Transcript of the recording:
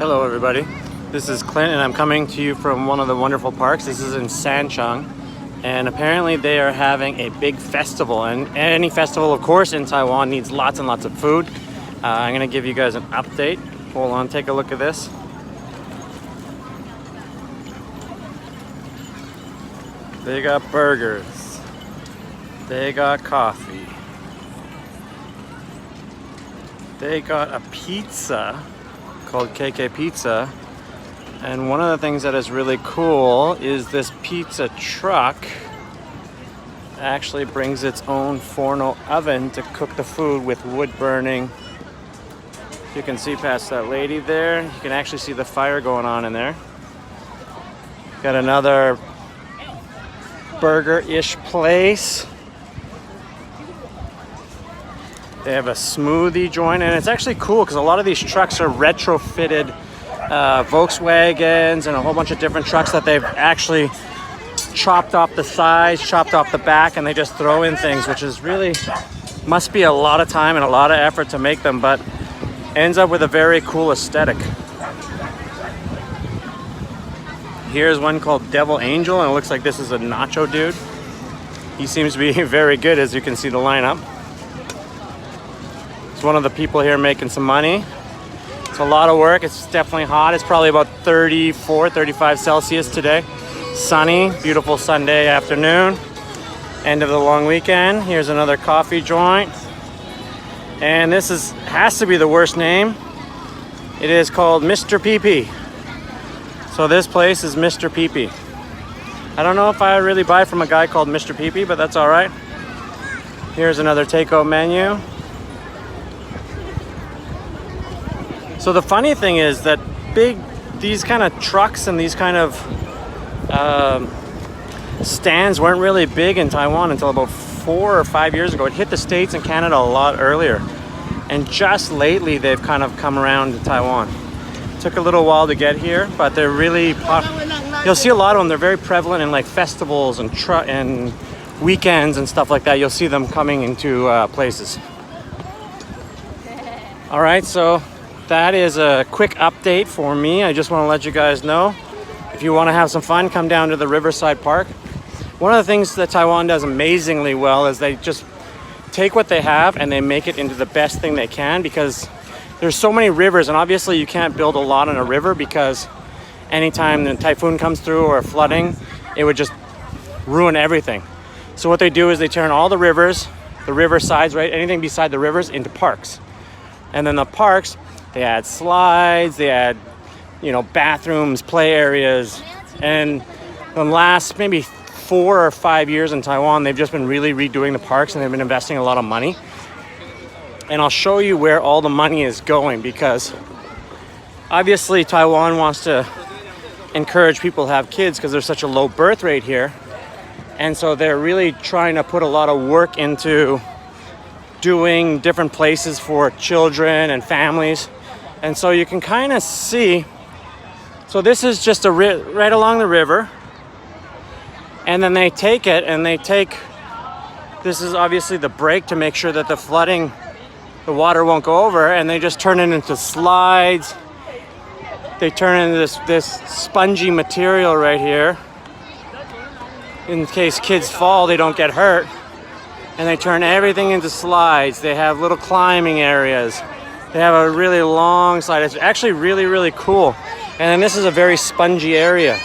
Hello everybody, this is Clint and I'm coming to you from one of the wonderful parks. This is in Sancheng, and apparently they are having a big festival, and any festival of course in Taiwan needs lots and lots of food. I'm going to give you guys an update. Hold on, take a look at this. They got burgers, they got coffee, they got a pizza called KK Pizza, and one of the things that is really cool is this pizza truck actually brings its own forno oven to cook the food with wood burning. You can see past that lady there, you can actually see the fire going on in there. Got another burger-ish place. They have a smoothie joint, and it's actually cool because a lot of these trucks are retrofitted Volkswagens and a whole bunch of different trucks that they've actually chopped off the sides, chopped off the back, and they just throw in things, which is really, must be a lot of time and a lot of effort to make them, but ends up with a very cool aesthetic. Here's one called Devil Angel, and it looks like this is a nacho dude. He seems to be very good, as you can see the lineup. One of the people here making some money. It's a lot of work. It's definitely hot. It's probably about 34, 35 Celsius today. Sunny, beautiful Sunday afternoon. End of the long weekend. Here's another coffee joint. And this has to be the worst name. It is called Mr. PP. So this place is Mr. PP. I don't know if I really buy from a guy called Mr. PP, but that's all right. Here's another takeout menu. So the funny thing is that these kind of trucks and these kind of stands weren't really big in Taiwan until about 4 or 5 years ago. It hit the States and Canada a lot earlier. And just lately, they've kind of come around to Taiwan. It took a little while to get here, but they're really you'll see a lot of them. They're very prevalent in like festivals and weekends and stuff like that. You'll see them coming into places. All right, so that is a quick update for me. I just want to let you guys know, if you want to have some fun, come down to the Riverside Park. One of the things that Taiwan does amazingly well is they just take what they have and they make it into the best thing they can, because there's so many rivers, and obviously you can't build a lot on a river because anytime the typhoon comes through or flooding, it would just ruin everything. So what they do is they turn all the rivers, the river sides, right, anything beside the rivers, into parks. And then the parks, they add slides, they add, bathrooms, play areas. And the last maybe 4 or 5 years in Taiwan, they've just been really redoing the parks, and they've been investing a lot of money. And I'll show you where all the money is going, because obviously Taiwan wants to encourage people to have kids because there's such a low birth rate here. And so they're really trying to put a lot of work into doing different places for children and families. And so you can kind of see, so this is just right along the river, and then they take it and this is obviously the break to make sure that the water won't go over, and they just turn it into slides. They turn it into this spongy material right here. In case kids fall, they don't get hurt. And they turn everything into slides. They have little climbing areas. They have a really long slide. It's actually really, really cool. And then this is a very spongy area.